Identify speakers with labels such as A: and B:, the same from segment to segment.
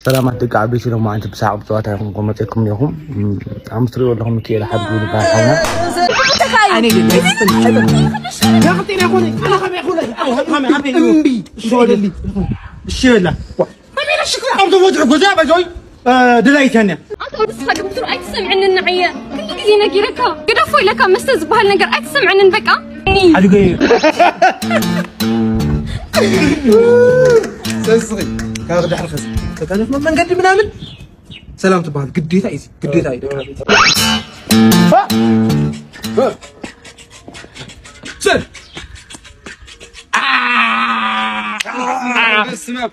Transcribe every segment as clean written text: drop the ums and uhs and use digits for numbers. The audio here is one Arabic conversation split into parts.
A: سلامات دقة عبيتي لو ما أنت بساعة بصوتها يكون قمتكم اليوم أمسري ولا هم كي لحد يقول بحالنا
B: أنا اللي لا خطيني أخوني أنا خمي أخوني خمي أمبي شو اللي الشيلة ما بين الشكل أرض وجه جزابة جوي دلائي ثانية
C: أنت بس خدم ترى أكسم عن النعية كل جزينا جيركها قرفوا لك مستز بهالنجر أكسم عن البكا
B: حلو جاي سصغي كاغد حرخص فكانت من قد منامن سلام تبعد قديتها ايزي قديتها ايدك سل اسمع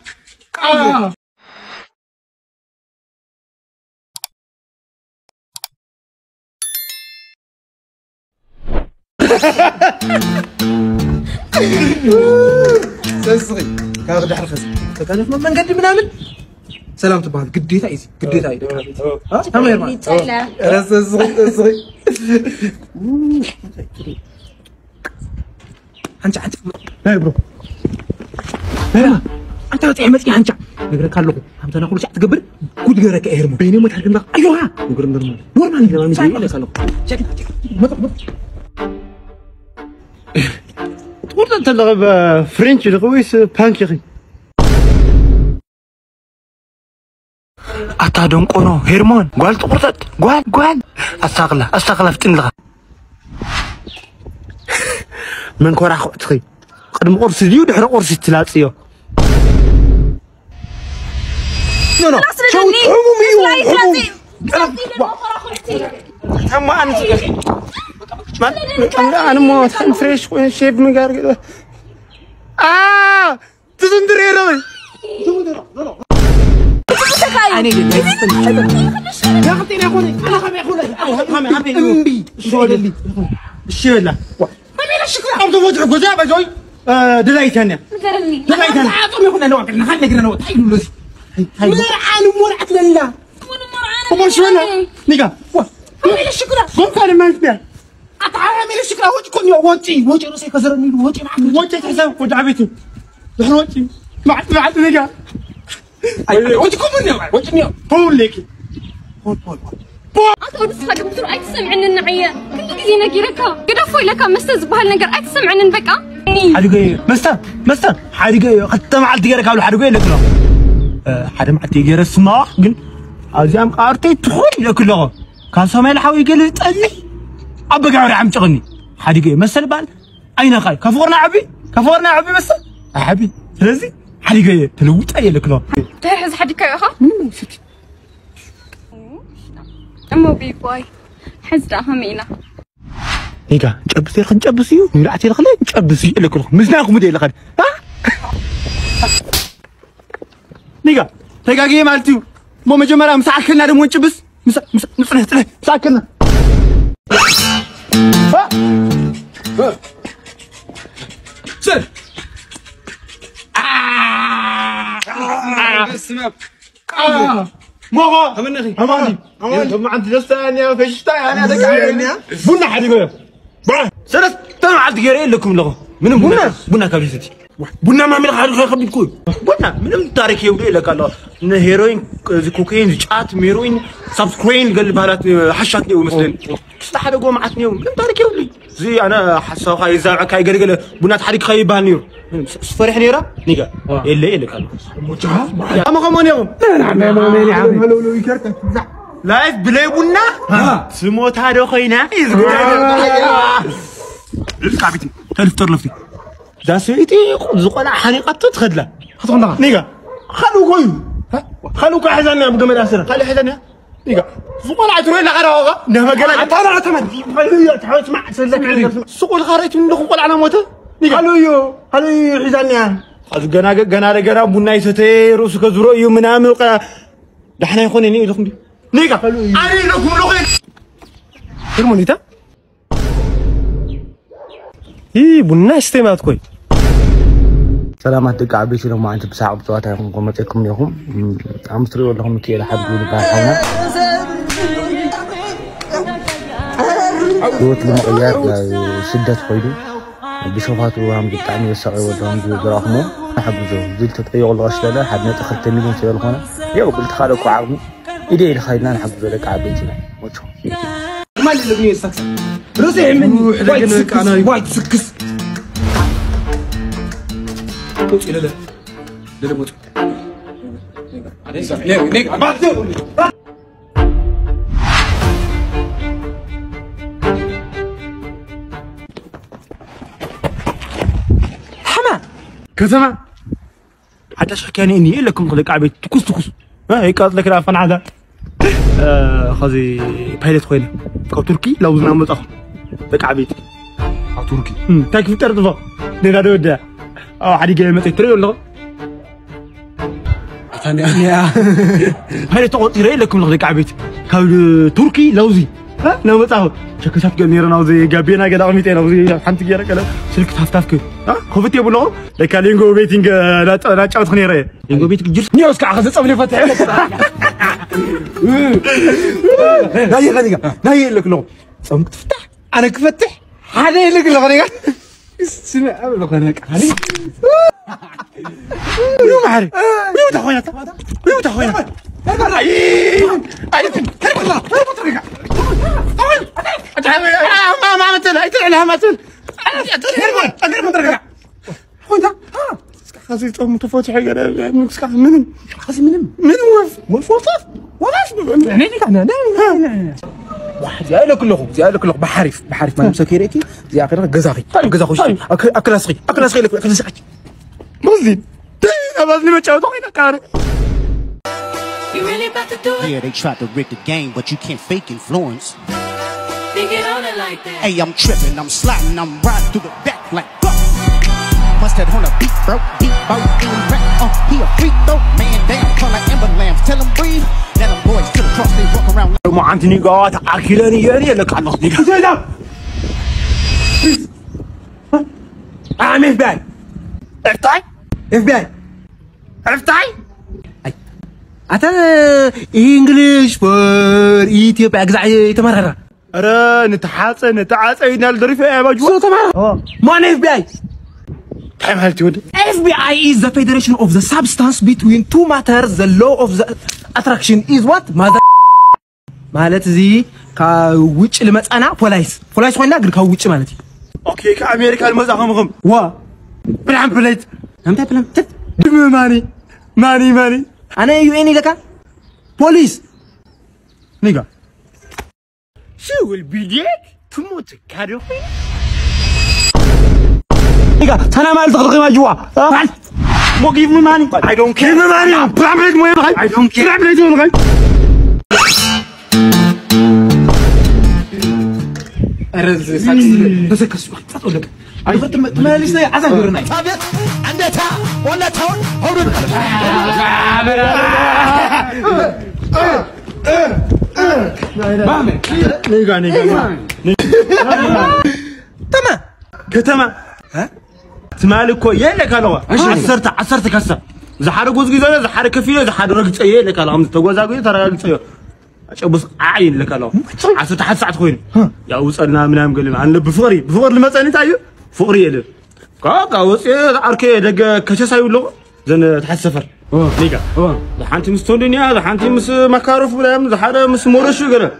B: سصغي كاغد حرخص فكانت من قد منامن سلام تبعد قديتها ايزي قديتها ايدك ها تمام يا مان سصغي حنجا هاي برو هنا انت تعمل ايه حنجا نقرك له انت انا كل شيء تقبل كود غيرك ايرمو بيني ما تحكي ايوه نقر نورمال كده ما مش له شكل تقول انت اللي فرنش الغويس بانكيري اتا دنقونو هيرمون قال تقرطت قال استغلا فتنلغا من كورا خطخي قدم قرص ديو دحر قرص تلاصيو نو شو عمومي ما انا مو فريش شيب مقار كده تزندري روي أنا اللي لا خطيني أخوني أنا خمي أمبي شو اللي الشيلة ما بين الشكل أرض وجه جزابة جوي دلائي ثانية دلائي ثانية أعطوني هنا نوع كنا خلنا كنا نوع هاي نلوث هاي مرعان لله وما شو أنا نيجا ما بين الشكل قم كان ما يسمع أتعامل الشكل وجه وجه راسي كسرني وجه حساب وجه عبيته نحن وجه مع نيجا وجهكم مني وجهني قول لك قول
C: أنت بس خدم ترى أكسم عن النعية كل جزينا جيركها قرفوا لك مستز بهالنجر أكسم عن البكا
B: حلو جاي مستر حلو جاي قد ما عاد جيرك حلو جاي لك لا حدا ما عاد جير اسمع قل أزيام قارتي تخون لك لا كان سامي حاوي قال تقلي أبغى أعرف عم تغني حلو جاي مستر بال أين خاي كفورنا عبي مستر عبي لازم حلو جاي تلوت أي لك لا
C: تحز حد كيها أمو بيباي حزة همينة
B: نيجا نجبسيو نرعتي لخلي نجبسيو لك مزناكم مدي لخلي ها نيجا تيجي مالتيو مو مجمرة مساكلنا دمو نجبس مساكلنا سر اسمع ماغا هماني ما عندي دستانيا فشتاي انا دقعيني بنا حديقه سلس تم عاد غير لكم لغه من بنا كابيستي بنا ما من خبي كوي بنا من تاريخ يودي لك الله ان هيروين كوكايين جات ميروين سبسكرين قال بهالات حشاتني ومثلين استحدقوا معتني من تاريخ يودي زي انا حسوا خاي زاعك هاي قلقله بنا تحريك خاي بهالنير فرح نيرا نيجا اللي لك الله اما كمان يوم نعم يا عم هلو يكرتك لايف بلاي بنا سموت هذا خوينا الكابتن تلفتر لفتي داسيتي زقلا حريقته تخدله خطونا نيجا خلو كحزنا بجمل اسره خلي حزنا نيجا زقلا عتروي لا قراوغا نما قال انا تمام خلي تحاول تسمع سلك سوق الخريط من نقول على موته نيجا خلو حزنا غنا بنا يسته روسو كزرو يو منامل دحنا يخوني ني لكم نيجا اني لكم لغين هرمونيتا بنا استمات كوي
A: سلامات دقة عبيتي لو ما أنت بساعة بصوتها يكون قمتكم اليوم أمسري ولا هم كي لحد يقول بحالنا دوت المقيات لشدة خويدو بشوفاتو هم بتعني السعي ودهم بيراهمو حبزو زلت تطيق الله أشلاله حد نتأخذ 10 مليون سيال هنا يو قلت خالك وعقمي إيدي الخيلنا نحبزو لك عبيتنا وشو
B: ما اللي بني سكس رزع مني وايد سكس موت لا لا لا لا موت حما كزما حتى شكاني اني لكم خلق عبيت تكس تكس هيك لك رافن عدا خذي بايلت خوينا كو تركي لو زنا مطخ لك عبيت تركي تاك في ترضى دينا دودا حدي جاي متى تري ولا ثاني يا هاي تقطير لكم لك عبيت كاو تركي لوزي ها لو مطخ شكشات جنير ناوزي جابينا كده قميتين ناوزي حنت جيرا كده سلك تفتافك ها خوفتي بلو لك لينجو بيتينغ لا تشاوت خنيره لينجو بيتك جير نيوس كا خذ صبلي فتح ناي غنيقه ناي لك لو صمك تفتح انا كفتح هذا لك لو غنيقه اسمع ابو غنيقه هذه يو معري يو تخوينا يو تخوينا ما مثل هاي تلعب مثل انا مدرك هوندا خاصي متفوتح انا مسك من خاصي من وف يعني انا واحد جاي له كله بحرف ما مسكيريكي زي اخر غزاخي اكل صغي لك اكل صغي مزين بس ما تشاو هنا كار
D: Yeah, they tried to rig the game, but you can't fake influence. They get on it like that. Hey, I'm tripping, I'm sliding, I'm riding through the back like fuck. Bust that on a beat, bro, deep boat in the back. He a freak though, man down, call like Ember Lambs. Tell him breathe, let them boys to the cross, they walk around.
B: ما عندني قاعد اكلني يعني لك على نصديك. زيدا. عم FBI. FBI. عرفتي؟ أنت إنجليش فور إثيوبيا أجزاء تمرر. أرى نتحاسن ينال ظريفة يا مجموعة تمرر. ما FBI. كم هالتود؟ FBI is the federation of the substance between two matters. The law of the attraction is what? ماذا؟ مالت زي كويتش لمت أنا بولايس خوينا غير كويتش مالتي. أوكي كأمريكا المزاحم وا. بلعم بليت. نمتى بلعم تت. ماني أنا يويني لك بوليس نيجا شو البيديك تموت كاروفي نيجا أنا ما ألتقي ما جوا مو give me money I don't care give me money بعملك مو يبغى I don't care بعملك مو يبغى أرز ساكس بس كسر أقول لك أنا فرت ما لسه عزاجرنا عندها ولا تون هورد مامي نيجا تمام كتمام ها تمالكو يلك انا عصرت كسر زحار جوز جيزه زحار كفيه زحار رقص يلك انا هم تغوزاغي ترغص اشبص عين لك انا عصرت حد ساعه خوين يا وصلنا منام قال عن بفقري المصاني تايو فقري يله كاكا وصي اركي دغ كشسايو لو زن تحسفر نيجا حانتي مستوندنيا حانتي مس مكاروف بلاهم زحاره مس مورشو غره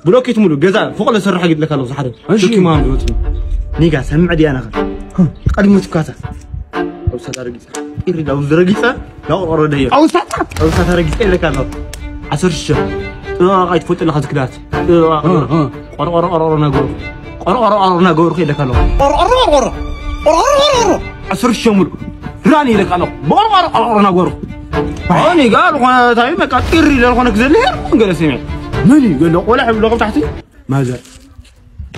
B: بلوكيت مولو غزا فوق له سرح قد لك الله زحاره شوكي ما بيوت نيجا سمع دي انا قديم متكاتا او سدارغيصا يريد او زرغيصا لا اورديه او سدارغيصا لك الله 10 شهر قاعد فوت له خزكدات قرقر نغور خي لك الله قرقر 10 شهر راني لك الله قرقر نغور اني قال وانا تاي ما قطري للخونك زلير قال سمع ماني قال له ولا حبل تحتي ماذا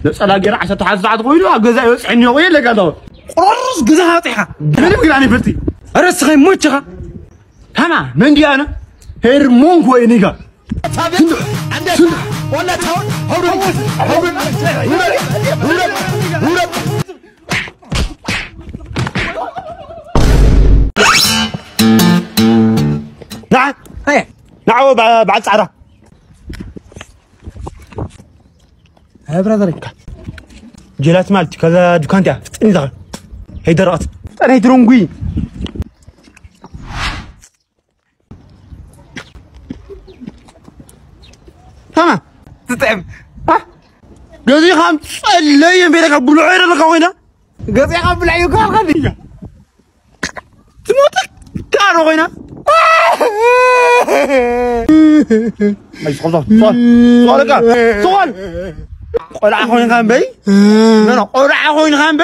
B: لصلا غير 10 ساعات قويلو غزا يصعني وي لك الله قرص غزا طيحه من بقول اني فرتي ارس خي موتخه تمام من دي انا هرمون كوينيغا عندك ولا تاون هورد نعم هيا نعم بعد ساعة يا برادري جلات مالتي كذا دكان تاع فتني دار هيدا رأت انا هيدرونغوي تمام تطعم ها قضي خمس اللي يمبيلك ابو العير اللي قوينا قضي ابو العير كان خديجه تموت كانوا غينا ما يسقط سؤال قول اخوين كان بي انا قول اخوين كان بي